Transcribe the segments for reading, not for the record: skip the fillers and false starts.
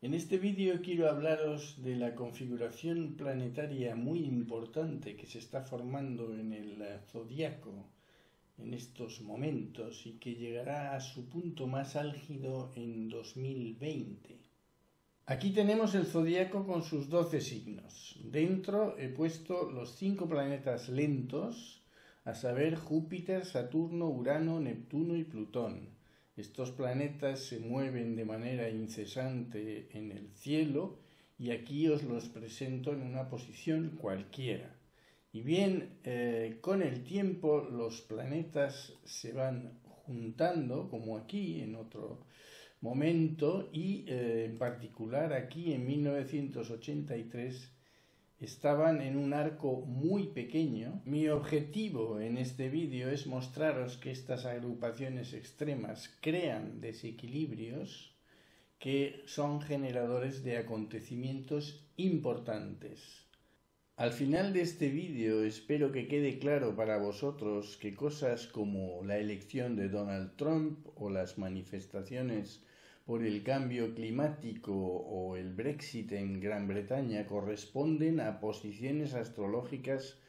En este vídeo quiero hablaros de la configuración planetaria muy importante que se está formando en el zodiaco en estos momentos y que llegará a su punto más álgido en 2020. Aquí tenemos el zodiaco con sus 12 signos. Dentro he puesto los 5 planetas lentos, a saber Júpiter, Saturno, Urano, Neptuno y Plutón. Estos planetas se mueven de manera incesante en el cielo y aquí os los presento en una posición cualquiera. Y bien, con el tiempo los planetas se van juntando, como aquí en otro momento, y en particular aquí en 1983 estaban en un arco muy pequeño. Mi objetivo en este vídeo es mostraros que estas agrupaciones extremas crean desequilibrios que son generadores de acontecimientos importantes. Al final de este vídeo espero que quede claro para vosotros que cosas como la elección de Donald Trump o las manifestaciones por el cambio climático o el Brexit en Gran Bretaña corresponden a posiciones astrológicas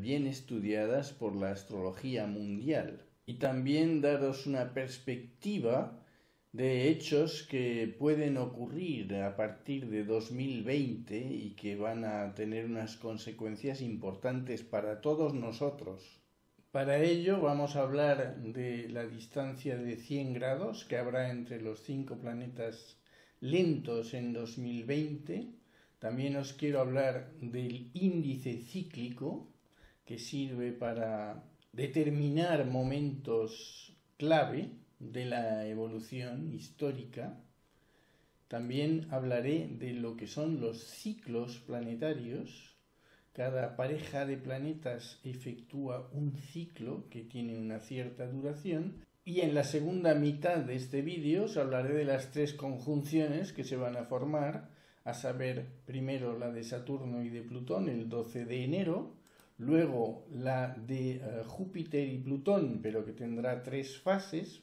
bien estudiadas por la astrología mundial. Y también daros una perspectiva de hechos que pueden ocurrir a partir de 2020 y que van a tener unas consecuencias importantes para todos nosotros. Para ello vamos a hablar de la distancia de 100 grados que habrá entre los 5 planetas lentos en 2020. También os quiero hablar del índice cíclico que sirve para determinar momentos clave de la evolución histórica. También hablaré de lo que son los ciclos planetarios. Cada pareja de planetas efectúa un ciclo que tiene una cierta duración. Y en la segunda mitad de este vídeo os hablaré de las 3 conjunciones que se van a formar, a saber, primero la de Saturno y de Plutón el 12 de enero, luego la de Júpiter y Plutón, pero que tendrá 3 fases,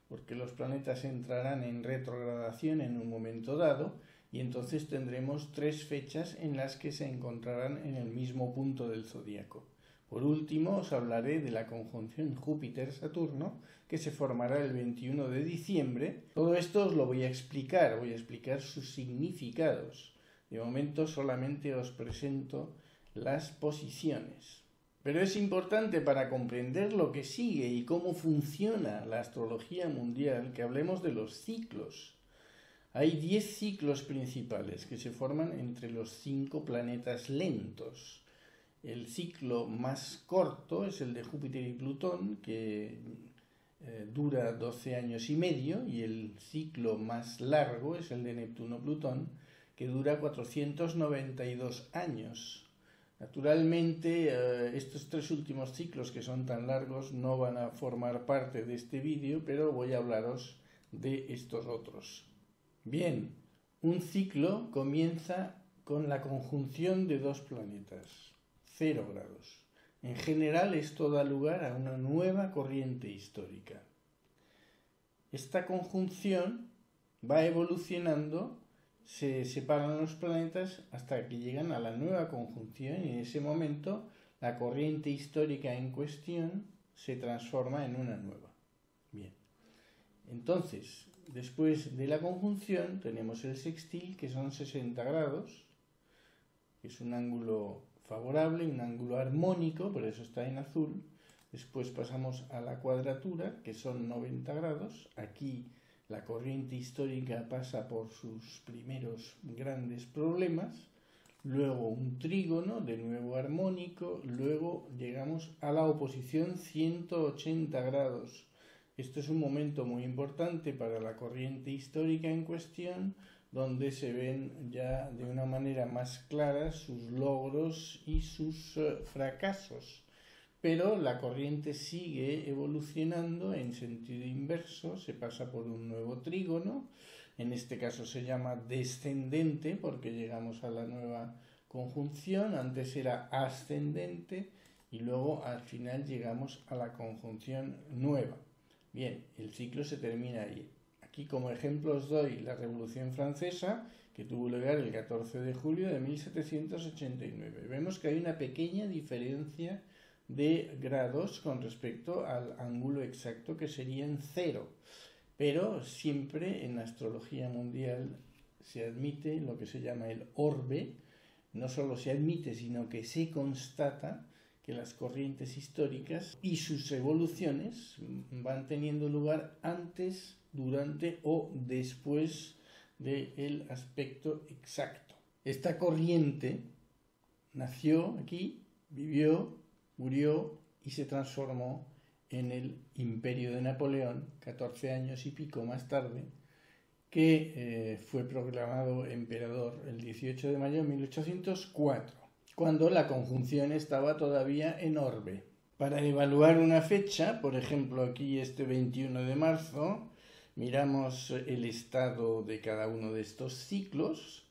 porque los planetas entrarán en retrogradación en un momento dado, y entonces tendremos 3 fechas en las que se encontrarán en el mismo punto del zodíaco. Por último, os hablaré de la conjunción Júpiter-Saturno, que se formará el 21 de diciembre. Todo esto os lo voy a explicar sus significados. De momento solamente os presento las posiciones. Pero es importante para comprender lo que sigue y cómo funciona la astrología mundial que hablemos de los ciclos. Hay 10 ciclos principales que se forman entre los 5 planetas lentos. El ciclo más corto es el de Júpiter y Plutón, que dura 12 años y medio, y el ciclo más largo es el de Neptuno-Plutón, que dura 492 años. Naturalmente, estos 3 últimos ciclos que son tan largos no van a formar parte de este vídeo, pero voy a hablaros de estos otros. Bien, un ciclo comienza con la conjunción de 2 planetas, 0 grados. En general esto da lugar a una nueva corriente histórica. Esta conjunción va evolucionando, se separan los planetas hasta que llegan a la nueva conjunción y en ese momento la corriente histórica en cuestión se transforma en una nueva. Bien, entonces, después de la conjunción tenemos el sextil, que son 60 grados, que es un ángulo favorable, un ángulo armónico, por eso está en azul. Después pasamos a la cuadratura, que son 90 grados. Aquí la corriente histórica pasa por sus primeros grandes problemas. Luego un trígono, de nuevo armónico. Luego llegamos a la oposición 180 grados. Esto es un momento muy importante para la corriente histórica en cuestión, donde se ven ya de una manera más clara sus logros y sus fracasos. Pero la corriente sigue evolucionando en sentido inverso, se pasa por un nuevo trígono, en este caso se llama descendente porque llegamos a la nueva conjunción, antes era ascendente y luego al final llegamos a la conjunción nueva. Bien, el ciclo se termina ahí. Aquí como ejemplo os doy la Revolución Francesa, que tuvo lugar el 14 de julio de 1789. Vemos que hay una pequeña diferencia de grados con respecto al ángulo exacto, que serían 0. Pero siempre en astrología mundial se admite lo que se llama el orbe. No solo se admite, sino que se constata que las corrientes históricas y sus evoluciones van teniendo lugar antes, durante o después del aspecto exacto. Esta corriente nació aquí, vivió, murió y se transformó en el Imperio de Napoleón, 14 años y pico más tarde, que fue proclamado emperador el 18 de mayo de 1804, cuando la conjunción estaba todavía en orbe. Para evaluar una fecha, por ejemplo aquí este 21 de marzo, miramos el estado de cada uno de estos ciclos.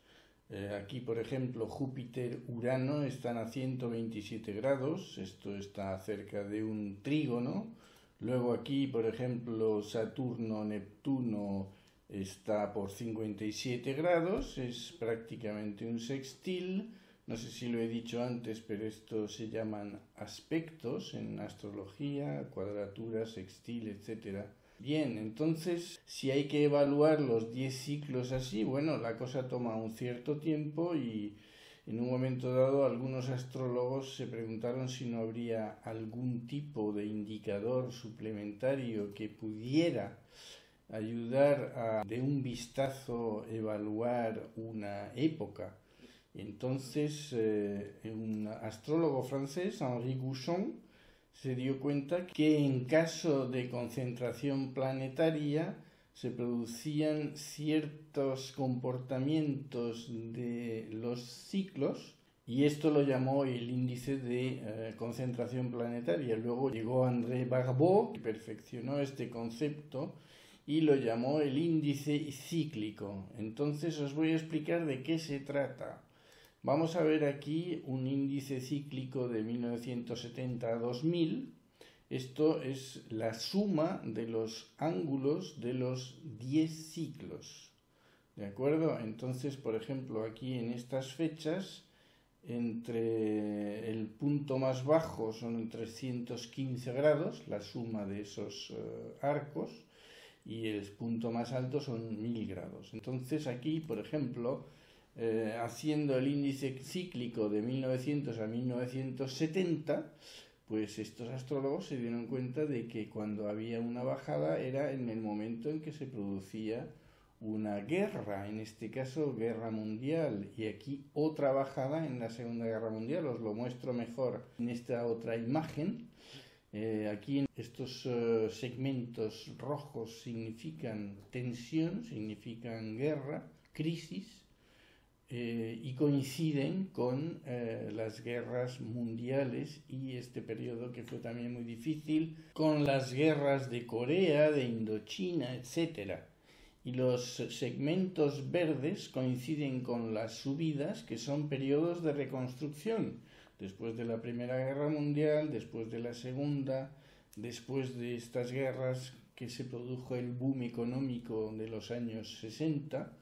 Aquí, por ejemplo, Júpiter-Urano están a 127 grados, esto está cerca de un trígono. Luego aquí, por ejemplo, Saturno-Neptuno está por 57 grados, es prácticamente un sextil. No sé si lo he dicho antes, pero estos se llaman aspectos en astrología, cuadratura, sextil, etc. Bien, entonces, si hay que evaluar los 10 ciclos así, bueno, la cosa toma un cierto tiempo y en un momento dado algunos astrólogos se preguntaron si no habría algún tipo de indicador suplementario que pudiera ayudar a de un vistazo evaluar una época. Entonces, un astrólogo francés, Henri Gouchon, se dio cuenta que en caso de concentración planetaria se producían ciertos comportamientos de los ciclos, y esto lo llamó el índice de concentración planetaria. Luego llegó André Barbeau, que perfeccionó este concepto y lo llamó el índice cíclico. Entonces os voy a explicar de qué se trata. Vamos a ver aquí un índice cíclico de 1970 a 2000. Esto es la suma de los ángulos de los 10 ciclos. ¿De acuerdo? Entonces, por ejemplo, aquí en estas fechas, entre el punto más bajo son 315 grados, la suma de esos arcos, y el punto más alto son 1000 grados. Entonces aquí, por ejemplo, haciendo el índice cíclico de 1900 a 1970, pues estos astrólogos se dieron cuenta de que cuando había una bajada era en el momento en que se producía una guerra, en este caso guerra mundial, y aquí otra bajada en la Segunda Guerra Mundial. Os lo muestro mejor en esta otra imagen. Aquí estos segmentos rojos significan tensión, significan guerra, crisis, y coinciden con las guerras mundiales y este periodo que fue también muy difícil, con las guerras de Corea, de Indochina, etc. Y los segmentos verdes coinciden con las subidas, que son periodos de reconstrucción, después de la Primera Guerra Mundial, después de la Segunda, después de estas guerras que se produjo el boom económico de los años 60,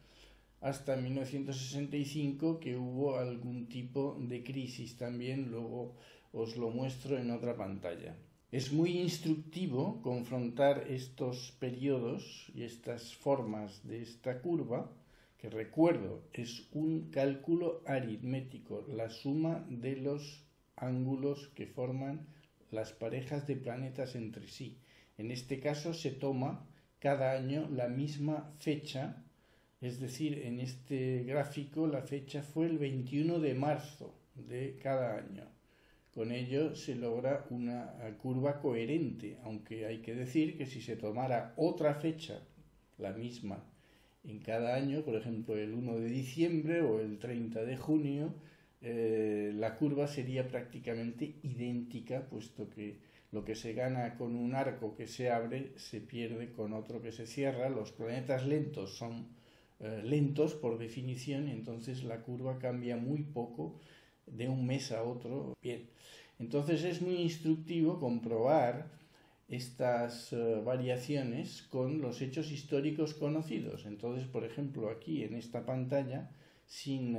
hasta 1965, que hubo algún tipo de crisis también. Luego os lo muestro en otra pantalla. Es muy instructivo confrontar estos periodos y estas formas de esta curva, que recuerdo, es un cálculo aritmético, la suma de los ángulos que forman las parejas de planetas entre sí. En este caso se toma cada año la misma fecha. Es decir, en este gráfico la fecha fue el 21 de marzo de cada año. Con ello se logra una curva coherente, aunque hay que decir que si se tomara otra fecha, la misma, en cada año, por ejemplo el 1 de diciembre o el 30 de junio, la curva sería prácticamente idéntica, puesto que lo que se gana con un arco que se abre se pierde con otro que se cierra. Los planetas lentos son lentos por definición, entonces la curva cambia muy poco de un mes a otro. Bien, entonces es muy instructivo comprobar estas variaciones con los hechos históricos conocidos. Entonces, por ejemplo, aquí en esta pantalla, sin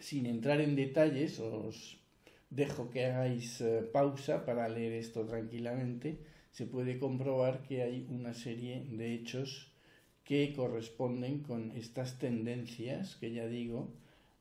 entrar en detalles, os dejo que hagáis pausa para leer esto tranquilamente. Se puede comprobar que hay una serie de hechos que corresponden con estas tendencias que ya digo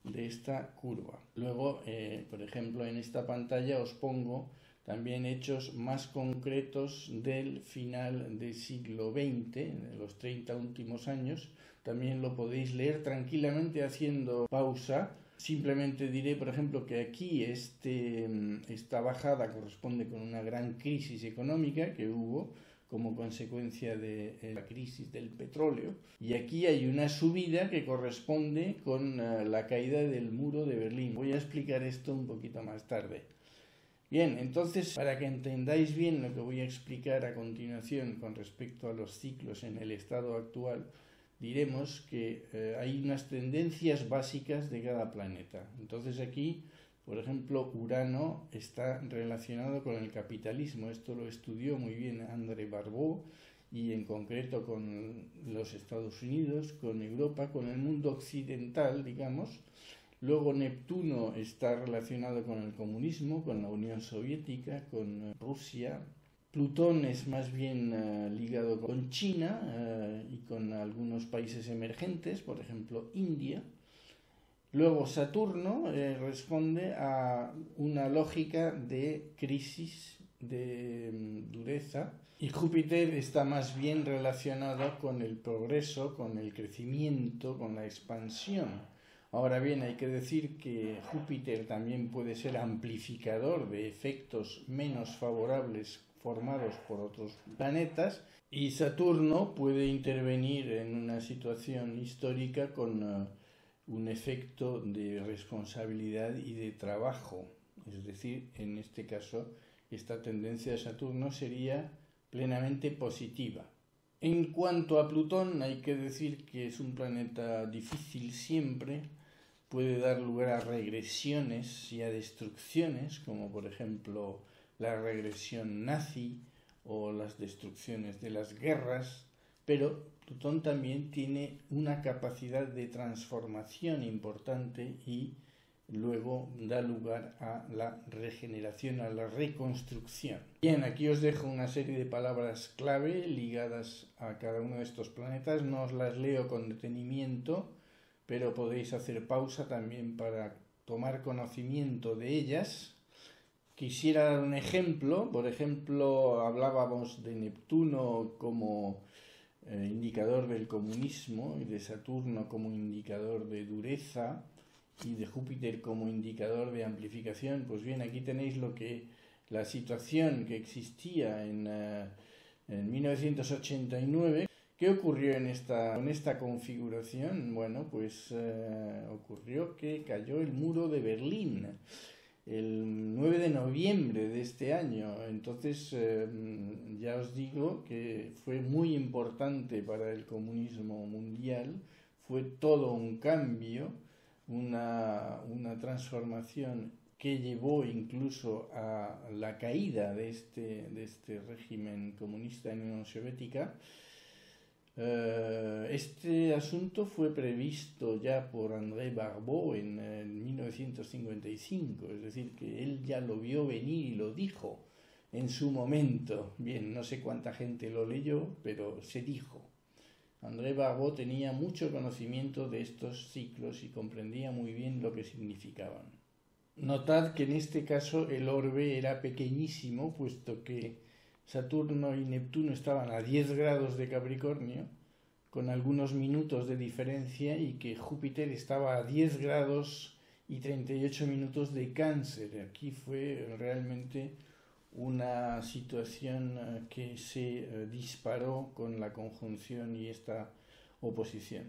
de esta curva. Luego, por ejemplo, en esta pantalla os pongo también hechos más concretos del final del siglo XX, de los 30 últimos años. También lo podéis leer tranquilamente haciendo pausa. Simplemente diré, por ejemplo, que aquí esta bajada corresponde con una gran crisis económica que hubo como consecuencia de la crisis del petróleo. Y aquí hay una subida que corresponde con la caída del muro de Berlín. Voy a explicar esto un poquito más tarde. Bien, entonces, para que entendáis bien lo que voy a explicar a continuación con respecto a los ciclos en el estado actual, diremos que hay unas tendencias básicas de cada planeta. Entonces aquí, por ejemplo, Urano está relacionado con el capitalismo. Esto lo estudió muy bien André Barbeau, y en concreto con los Estados Unidos, con Europa, con el mundo occidental, digamos. Luego Neptuno está relacionado con el comunismo, con la Unión Soviética, con Rusia. Plutón es más bien ligado con China y con algunos países emergentes, por ejemplo India. Luego Saturno responde a una lógica de crisis, de dureza, y Júpiter está más bien relacionado con el progreso, con el crecimiento, con la expansión. Ahora bien, hay que decir que Júpiter también puede ser amplificador de efectos menos favorables formados por otros planetas, y Saturno puede intervenir en una situación histórica con un efecto de responsabilidad y de trabajo. Es decir, en este caso, esta tendencia de Saturno sería plenamente positiva. En cuanto a Plutón, hay que decir que es un planeta difícil siempre, puede dar lugar a regresiones y a destrucciones, como por ejemplo la regresión nazi o las destrucciones de las guerras, pero Plutón también tiene una capacidad de transformación importante y luego da lugar a la regeneración, a la reconstrucción. Bien, aquí os dejo una serie de palabras clave ligadas a cada uno de estos planetas. No os las leo con detenimiento, pero podéis hacer pausa también para tomar conocimiento de ellas. Quisiera dar un ejemplo. Por ejemplo, hablábamos de Neptuno como indicador del comunismo y de Saturno como indicador de dureza y de Júpiter como indicador de amplificación. Pues bien, aquí tenéis la situación que existía en 1989. ¿Qué ocurrió con esta configuración? Bueno, pues ocurrió que cayó el muro de Berlín el 9 de noviembre de este año. Entonces, ya os digo que fue muy importante para el comunismo mundial, fue todo un cambio, una transformación que llevó incluso a la caída de este régimen comunista en la Unión Soviética. Este asunto fue previsto ya por André Barbeau en 1955, es decir, que él ya lo vio venir y lo dijo en su momento. Bien, no sé cuánta gente lo leyó, pero se dijo. André Barbeau tenía mucho conocimiento de estos ciclos y comprendía muy bien lo que significaban. Notad que en este caso el orbe era pequeñísimo, puesto que Saturno y Neptuno estaban a 10 grados de Capricornio, con algunos minutos de diferencia, y que Júpiter estaba a 10 grados y 38 minutos de Cáncer. Aquí fue realmente una situación que se disparó con la conjunción y esta oposición.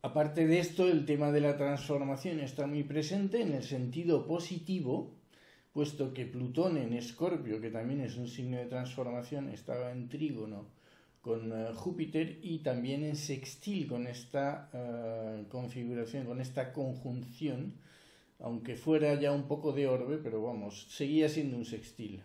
Aparte de esto, el tema de la transformación está muy presente en el sentido positivo, puesto que Plutón en Escorpio, que también es un signo de transformación, estaba en trígono con Júpiter y también en sextil con esta configuración, con esta conjunción, aunque fuera ya un poco de orbe, pero vamos, seguía siendo un sextil.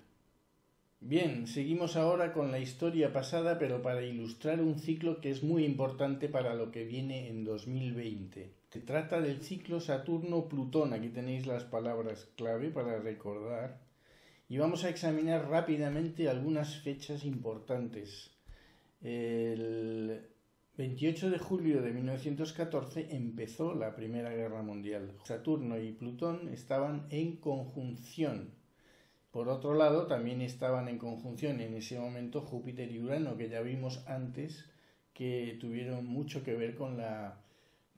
Bien, seguimos ahora con la historia pasada, pero para ilustrar un ciclo que es muy importante para lo que viene en 2020. Se trata del ciclo Saturno-Plutón. Aquí tenéis las palabras clave para recordar. Y vamos a examinar rápidamente algunas fechas importantes. El 28 de julio de 1914 empezó la Primera Guerra Mundial. Saturno y Plutón estaban en conjunción. Por otro lado, también estaban en conjunción en ese momento Júpiter y Urano, que ya vimos antes que tuvieron mucho que ver con la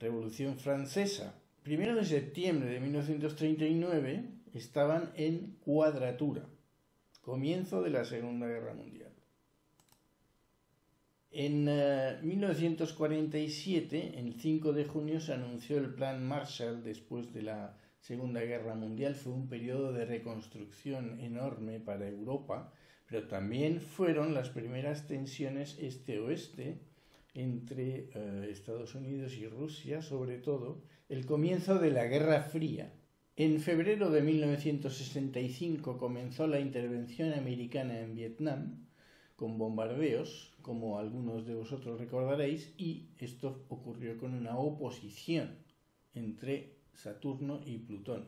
Revolución Francesa. 1 de septiembre de 1939 estaban en cuadratura, comienzo de la Segunda Guerra Mundial. En 1947, el 5 de junio, se anunció el Plan Marshall después de la Segunda Guerra Mundial. Fue un periodo de reconstrucción enorme para Europa, pero también fueron las primeras tensiones este-oeste entre Estados Unidos y Rusia, sobre todo, el comienzo de la Guerra Fría. En febrero de 1965 comenzó la intervención americana en Vietnam, con bombardeos, como algunos de vosotros recordaréis, y esto ocurrió con una oposición entre Saturno y Plutón.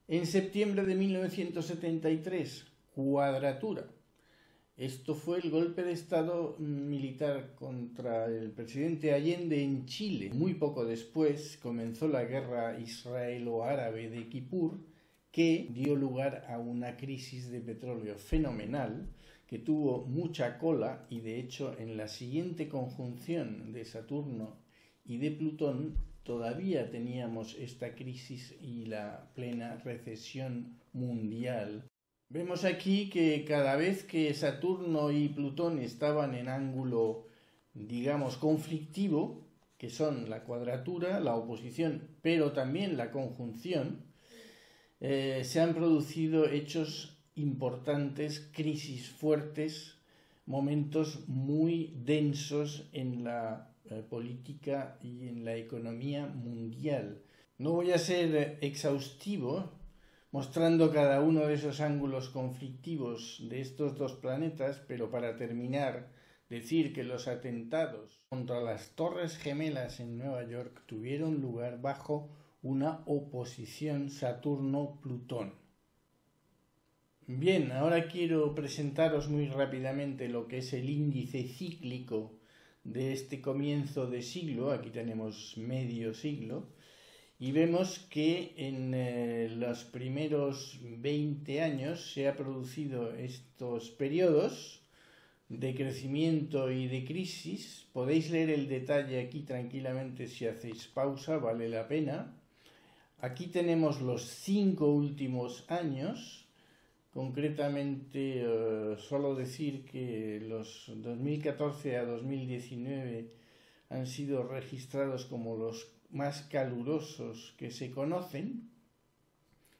En septiembre de 1973, cuadratura. Esto fue el golpe de estado militar contra el presidente Allende en Chile. Muy poco después comenzó la guerra israelo-árabe de Kipur, que dio lugar a una crisis de petróleo fenomenal, que tuvo mucha cola, y de hecho en la siguiente conjunción de Saturno y de Plutón todavía teníamos esta crisis y la plena recesión mundial. Vemos aquí que cada vez que Saturno y Plutón estaban en ángulo, digamos, conflictivo, que son la cuadratura, la oposición, pero también la conjunción, se han producido hechos importantes, crisis fuertes, momentos muy densos en la política y en la economía mundial. No voy a ser exhaustivo mostrando cada uno de esos ángulos conflictivos de estos dos planetas, pero para terminar, decir que los atentados contra las Torres Gemelas en Nueva York tuvieron lugar bajo una oposición Saturno-Plutón. Bien, ahora quiero presentaros muy rápidamente lo que es el índice cíclico de este comienzo de siglo. Aquí tenemos medio siglo. Y vemos que en los primeros 20 años se han producido estos periodos de crecimiento y de crisis. Podéis leer el detalle aquí tranquilamente si hacéis pausa, vale la pena. Aquí tenemos los 5 últimos años. Concretamente, solo decir que los 2014 a 2019 han sido registrados como los más calurosos que se conocen,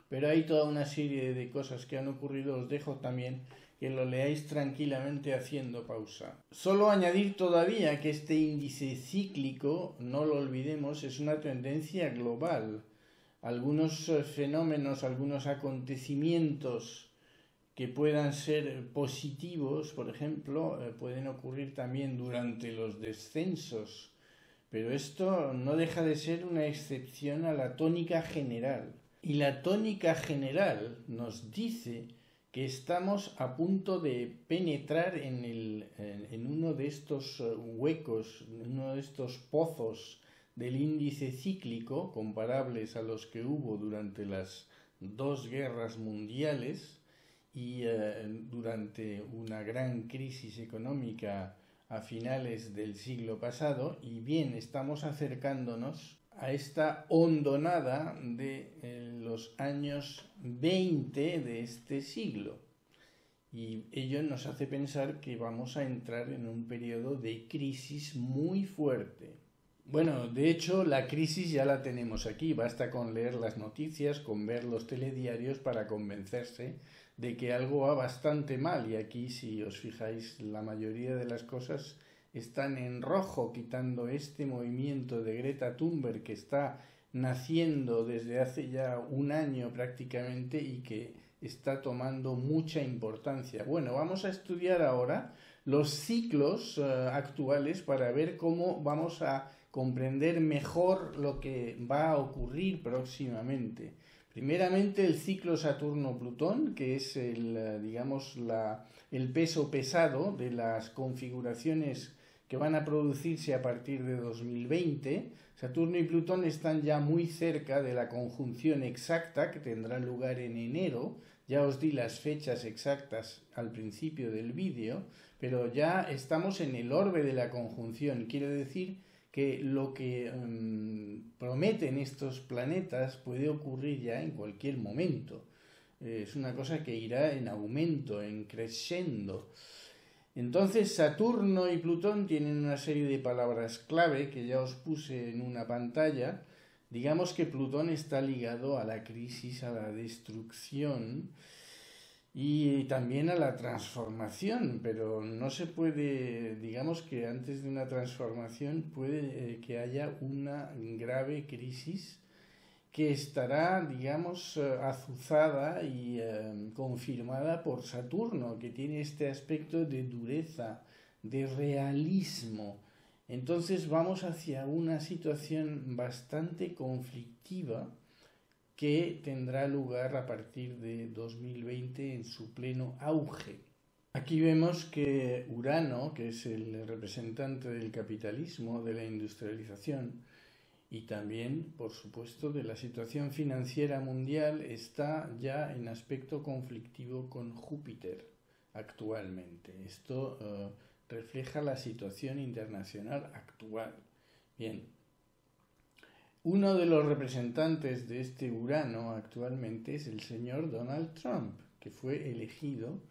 pero hay toda una serie de cosas que han ocurrido. Os dejo también que lo leáis tranquilamente haciendo pausa. Solo añadir todavía que este índice cíclico, no lo olvidemos, es una tendencia global. Algunos fenómenos, algunos acontecimientos que puedan ser positivos, por ejemplo, pueden ocurrir también durante los descensos, pero esto no deja de ser una excepción a la tónica general. Y la tónica general nos dice que estamos a punto de penetrar en uno de estos huecos, en uno de estos pozos del índice cíclico, comparables a los que hubo durante las dos guerras mundiales, y durante una gran crisis económica a finales del siglo pasado. Y bien, estamos acercándonos a esta hondonada de los años 20 de este siglo, y ello nos hace pensar que vamos a entrar en un periodo de crisis muy fuerte. Bueno, de hecho la crisis ya la tenemos aquí, basta con leer las noticias, con ver los telediarios para convencerse de que algo va bastante mal. Y aquí, si os fijáis, la mayoría de las cosas están en rojo, quitando este movimiento de Greta Thunberg que está naciendo desde hace ya un año prácticamente y que está tomando mucha importancia. Bueno, vamos a estudiar ahora los ciclos actuales para ver cómo vamos a comprender mejor lo que va a ocurrir próximamente. Primeramente el ciclo Saturno-Plutón, que es el peso pesado de las configuraciones que van a producirse a partir de 2020. Saturno y Plutón están ya muy cerca de la conjunción exacta que tendrá lugar en enero. Ya os di las fechas exactas al principio del vídeo, pero ya estamos en el orbe de la conjunción. Quiere decir que lo que prometen estos planetas puede ocurrir ya en cualquier momento. Es una cosa que irá en aumento, en crescendo. Entonces Saturno y Plutón tienen una serie de palabras clave que ya os puse en una pantalla. Digamos que Plutón está ligado a la crisis, a la destrucción y también a la transformación, pero no se puede, digamos que antes de una transformación puede que haya una grave crisis que estará, digamos, azuzada y confirmada por Saturno, que tiene este aspecto de dureza, de realismo. Entonces vamos hacia una situación bastante conflictiva que tendrá lugar a partir de 2020 en su pleno auge. Aquí vemos que Urano, que es el representante del capitalismo, de la industrialización, y también, por supuesto, de la situación financiera mundial, está ya en aspecto conflictivo con Júpiter actualmente. Esto refleja la situación internacional actual. Bien, uno de los representantes de este Urano actualmente es el señor Donald Trump, que fue elegido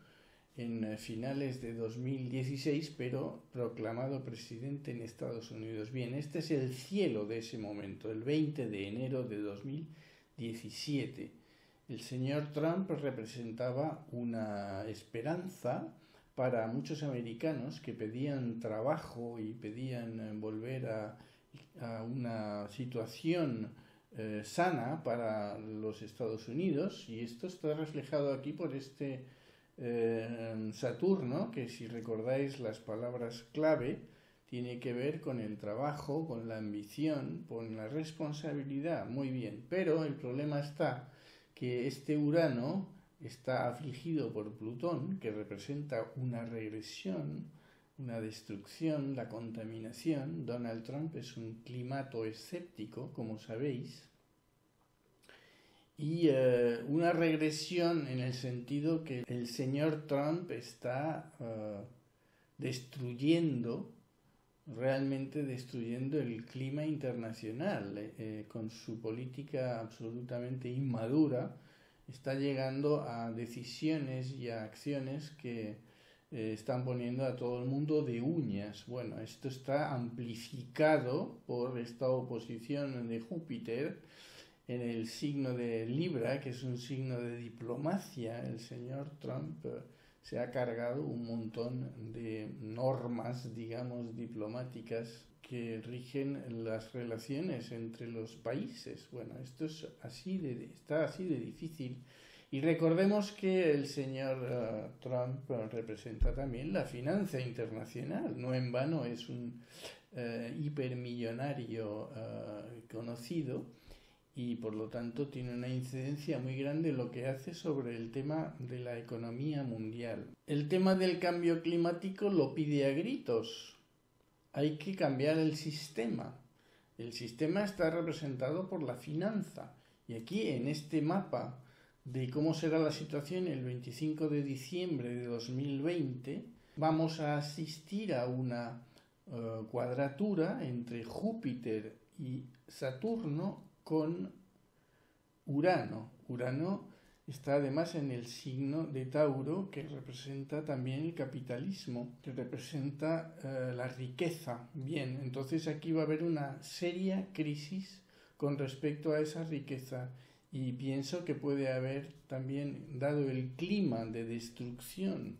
en finales de 2016, pero proclamado presidente en Estados Unidos. Bien, este es el cielo de ese momento, el 20 de enero de 2017. El señor Trump representaba una esperanza para muchos americanos que pedían trabajo y pedían volver a una situación sana para los Estados Unidos, y esto está reflejado aquí por este Saturno, que si recordáis las palabras clave, tiene que ver con el trabajo, con la ambición, con la responsabilidad. Muy bien, pero el problema está que este Urano está afligido por Plutón, que representa una regresión, una destrucción, la contaminación. Donald Trump es un climato escéptico, como sabéis, y una regresión en el sentido que el señor Trump está realmente destruyendo el clima internacional con su política absolutamente inmadura. Está llegando a decisiones y a acciones que están poniendo a todo el mundo de uñas. Bueno, esto está amplificado por esta oposición de Júpiter en el signo de Libra, que es un signo de diplomacia. El señor Trump se ha cargado un montón de normas, digamos, diplomáticas que rigen las relaciones entre los países. Bueno, esto es está así de difícil. Y recordemos que el señor Trump representa también la finanza internacional. No en vano es un hipermillonario conocido, y por lo tanto tiene una incidencia muy grande en lo que hace sobre el tema de la economía mundial. El tema del cambio climático lo pide a gritos. Hay que cambiar el sistema. El sistema está representado por la finanza. Y aquí en este mapa de cómo será la situación el 25 de diciembre de 2020, vamos a asistir a una cuadratura entre Júpiter y Saturno con Urano. Urano está además en el signo de Tauro, que representa también el capitalismo, que representa la riqueza. Bien, entonces aquí va a haber una seria crisis con respecto a esa riqueza, y pienso que puede haber también, dado el clima de destrucción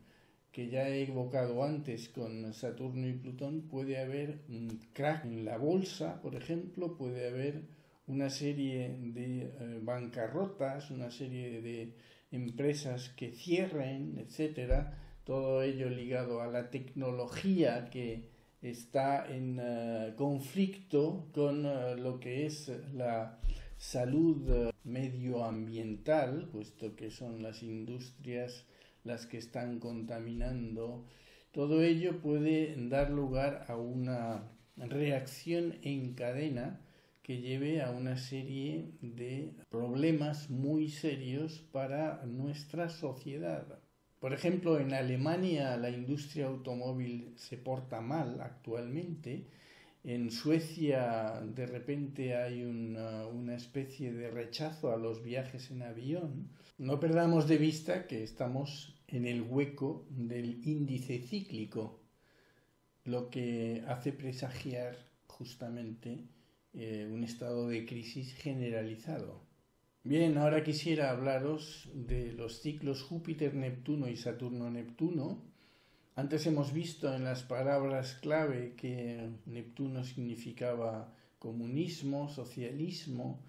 que ya he evocado antes con Saturno y Plutón, puede haber un crack en la bolsa, por ejemplo, puede haber una serie de bancarrotas, una serie de empresas que cierren, etcétera, todo ello ligado a la tecnología que está en conflicto con lo que es la salud medioambiental, puesto que son las industrias las que están contaminando. Todo ello puede dar lugar a una reacción en cadena que lleve a una serie de problemas muy serios para nuestra sociedad. Por ejemplo, en Alemania la industria automóvil se porta mal actualmente. En Suecia de repente hay una especie de rechazo a los viajes en avión. No perdamos de vista que estamos en el hueco del índice cíclico, lo que hace presagiar justamente un estado de crisis generalizado. Bien, ahora quisiera hablaros de los ciclos Júpiter-Neptuno y Saturno-Neptuno. Antes hemos visto en las palabras clave que Neptuno significaba comunismo, socialismo.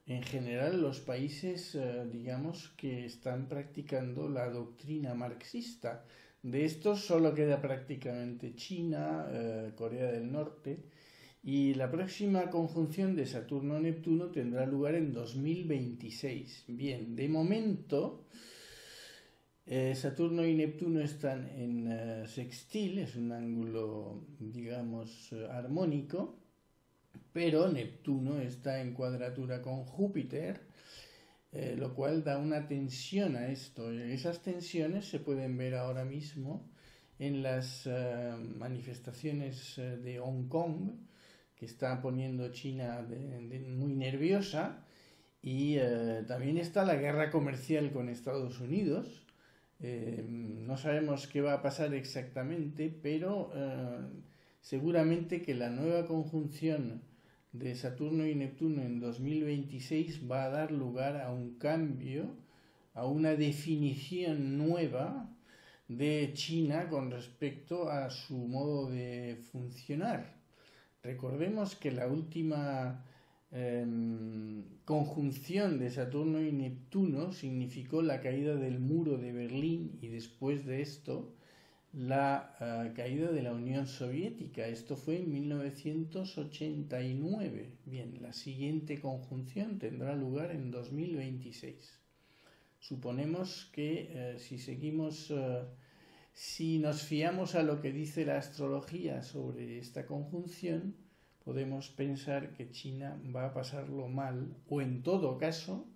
En general, los países, digamos, que están practicando la doctrina marxista. De estos solo queda prácticamente China, Corea del Norte. Y la próxima conjunción de Saturno-Neptuno tendrá lugar en 2026. Bien, de momento Saturno y Neptuno están en sextil, es un ángulo, digamos, armónico, pero Neptuno está en cuadratura con Júpiter, lo cual da una tensión a esto. Esas tensiones se pueden ver ahora mismo en las manifestaciones de Hong Kong, que está poniendo China muy nerviosa, y también está la guerra comercial con Estados Unidos. No sabemos qué va a pasar exactamente, pero seguramente que la nueva conjunción de Saturno y Neptuno en 2026 va a dar lugar a un cambio, a una definición nueva de China con respecto a su modo de funcionar. Recordemos que la última conjunción de Saturno y Neptuno significó la caída del muro de Berlín y después de esto la caída de la Unión Soviética. Esto fue en 1989. Bien, la siguiente conjunción tendrá lugar en 2026. Suponemos que si nos fiamos a lo que dice la astrología sobre esta conjunción, podemos pensar que China va a pasarlo mal, o en todo caso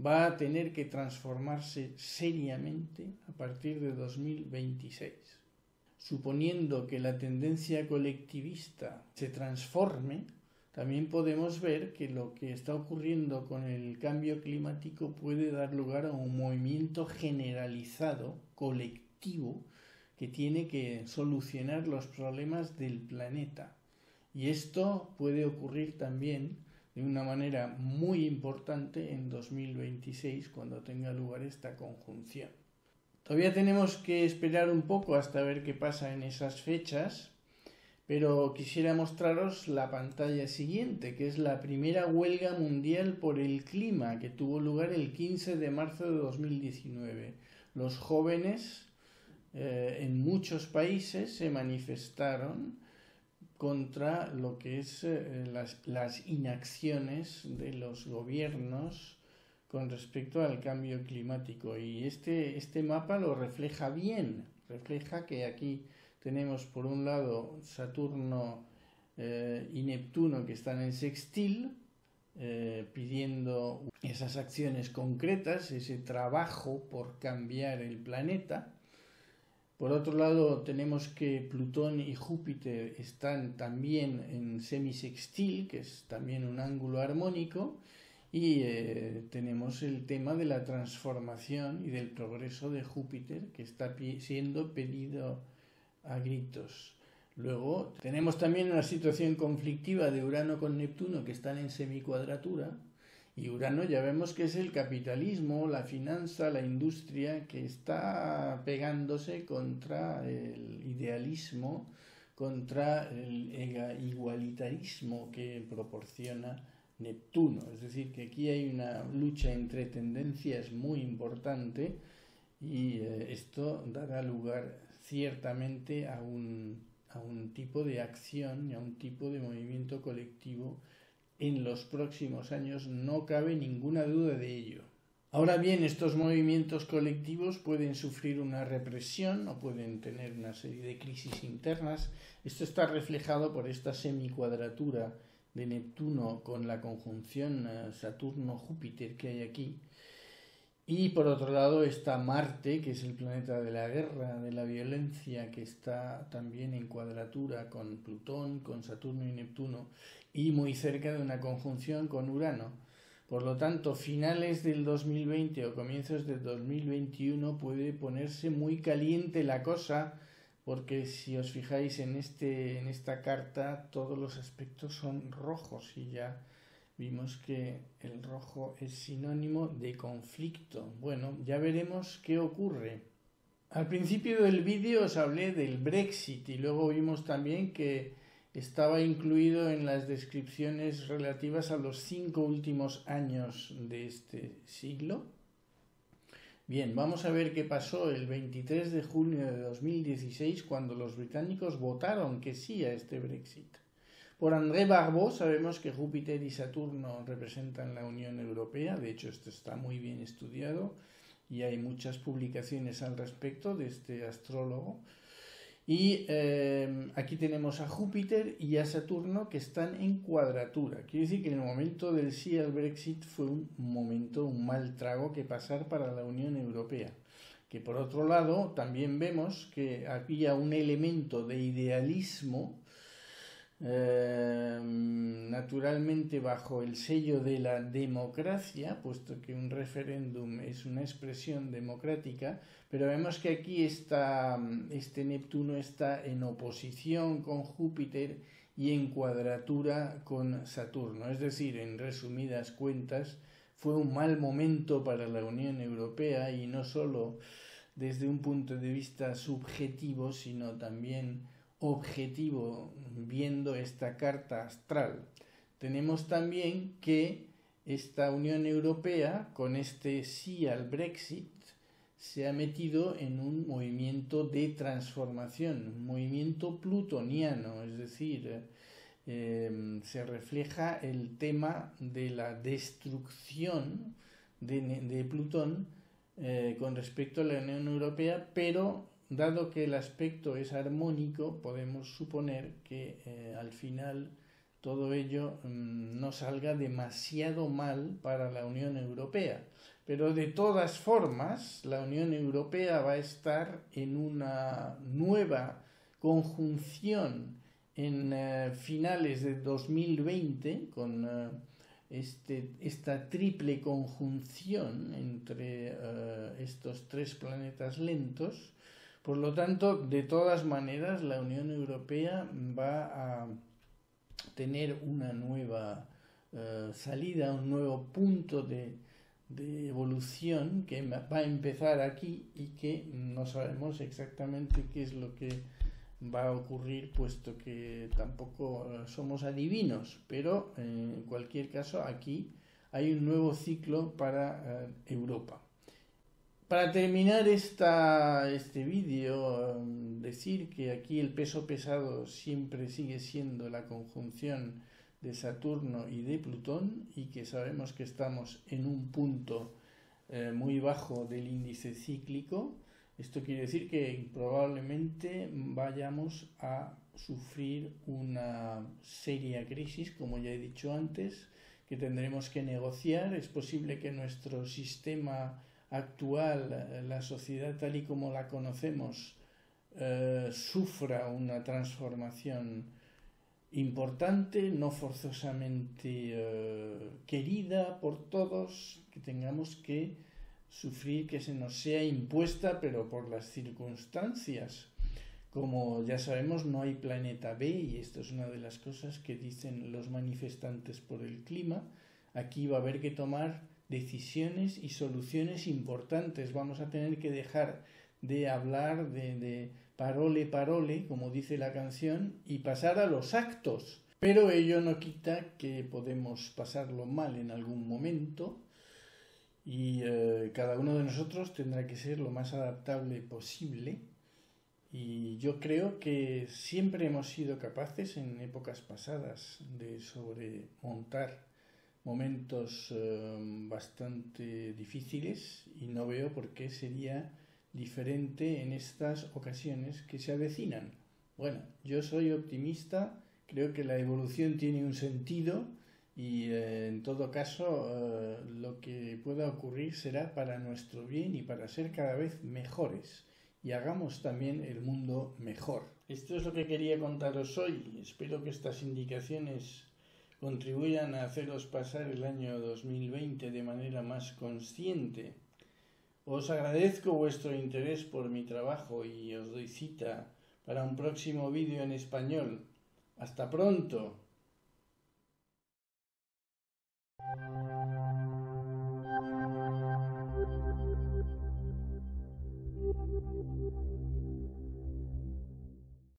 va a tener que transformarse seriamente a partir de 2026. Suponiendo que la tendencia colectivista se transforme, también podemos ver que lo que está ocurriendo con el cambio climático puede dar lugar a un movimiento generalizado, colectivo, que tiene que solucionar los problemas del planeta. Y esto puede ocurrir también de una manera muy importante en 2026, cuando tenga lugar esta conjunción. Todavía tenemos que esperar un poco hasta ver qué pasa en esas fechas, pero quisiera mostraros la pantalla siguiente, que es la primera huelga mundial por el clima, que tuvo lugar el 15 de marzo de 2019. Los jóvenes en muchos países se manifestaron contra lo que es las inacciones de los gobiernos con respecto al cambio climático. Y este mapa lo refleja bien, refleja que aquí tenemos por un lado Saturno y Neptuno que están en sextil, pidiendo esas acciones concretas, ese trabajo por cambiar el planeta. Por otro lado, tenemos que Plutón y Júpiter están también en semisextil, que es también un ángulo armónico, y tenemos el tema de la transformación y del progreso de Júpiter, que está siendo pedido a gritos. Luego tenemos también una situación conflictiva de Urano con Neptuno, que están en semicuadratura. Y Urano ya vemos que es el capitalismo, la finanza, la industria, que está pegándose contra el idealismo, contra el igualitarismo que proporciona Neptuno. Es decir, que aquí hay una lucha entre tendencias muy importante y esto dará lugar ciertamente a un tipo de acción y a un tipo de movimiento colectivo en los próximos años, no cabe ninguna duda de ello. Ahora bien, estos movimientos colectivos pueden sufrir una represión o pueden tener una serie de crisis internas. Esto está reflejado por esta semicuadratura de Neptuno con la conjunción Saturno-Júpiter que hay aquí. Y por otro lado está Marte, que es el planeta de la guerra, de la violencia, que está también en cuadratura con Plutón, con Saturno y Neptuno, y muy cerca de una conjunción con Urano. Por lo tanto, finales del 2020 o comienzos del 2021 puede ponerse muy caliente la cosa, porque si os fijáis en esta carta, todos los aspectos son rojos y ya vimos que el rojo es sinónimo de conflicto. Bueno, ya veremos qué ocurre. Al principio del vídeo os hablé del Brexit y luego vimos también que estaba incluido en las descripciones relativas a los 5 últimos años de este siglo. Bien, vamos a ver qué pasó el 23 de junio de 2016 cuando los británicos votaron que sí a este Brexit. Por André Barbeau sabemos que Júpiter y Saturno representan la Unión Europea, de hecho esto está muy bien estudiado y hay muchas publicaciones al respecto de este astrólogo. Y aquí tenemos a Júpiter y a Saturno que están en cuadratura. Quiere decir que en el momento del sí al Brexit fue un mal trago que pasar para la Unión Europea. Que por otro lado también vemos que había un elemento de idealismo naturalmente bajo el sello de la democracia, puesto que un referéndum es una expresión democrática, pero vemos que aquí este Neptuno está en oposición con Júpiter y en cuadratura con Saturno. Es decir, en resumidas cuentas, fue un mal momento para la Unión Europea y no solo desde un punto de vista subjetivo, sino también objetivo viendo esta carta astral. Tenemos también que esta Unión Europea, con este sí al Brexit, se ha metido en un movimiento de transformación, un movimiento plutoniano, es decir, se refleja el tema de la destrucción de Plutón con respecto a la Unión Europea, pero dado que el aspecto es armónico, podemos suponer que al final todo ello no salga demasiado mal para la Unión Europea. Pero de todas formas, la Unión Europea va a estar en una nueva conjunción en finales de 2020, con esta triple conjunción entre estos tres planetas lentos. Por lo tanto, de todas maneras, la Unión Europea va a tener una nueva salida, un nuevo punto de evolución que va a empezar aquí y que no sabemos exactamente qué es lo que va a ocurrir, puesto que tampoco somos adivinos, pero en cualquier caso aquí hay un nuevo ciclo para Europa. Para terminar este vídeo, decir que aquí el peso pesado siempre sigue siendo la conjunción de Saturno y de Plutón y que sabemos que estamos en un punto muy bajo del índice cíclico. Esto quiere decir que probablemente vayamos a sufrir una seria crisis, como ya he dicho antes, que tendremos que negociar. Es posible que nuestro sistema actual, la sociedad tal y como la conocemos, sufra una transformación importante, no forzosamente querida por todos, que tengamos que sufrir, que se nos sea impuesta, pero por las circunstancias. Como ya sabemos, no hay planeta B, y esto es una de las cosas que dicen los manifestantes por el clima. Aquí va a haber que tomar decisiones y soluciones importantes. Vamos a tener que dejar de hablar de parole, como dice la canción, y pasar a los actos. Pero ello no quita que podemos pasarlo mal en algún momento y cada uno de nosotros tendrá que ser lo más adaptable posible. Y yo creo que siempre hemos sido capaces en épocas pasadas de sobremontar momentos bastante difíciles y no veo por qué sería diferente en estas ocasiones que se avecinan. Bueno, yo soy optimista, creo que la evolución tiene un sentido y en todo caso lo que pueda ocurrir será para nuestro bien y para ser cada vez mejores y hagamos también el mundo mejor. Esto es lo que quería contaros hoy. Espero que estas indicaciones contribuyan a haceros pasar el año 2020 de manera más consciente. Os agradezco vuestro interés por mi trabajo y os doy cita para un próximo vídeo en español. ¡Hasta pronto!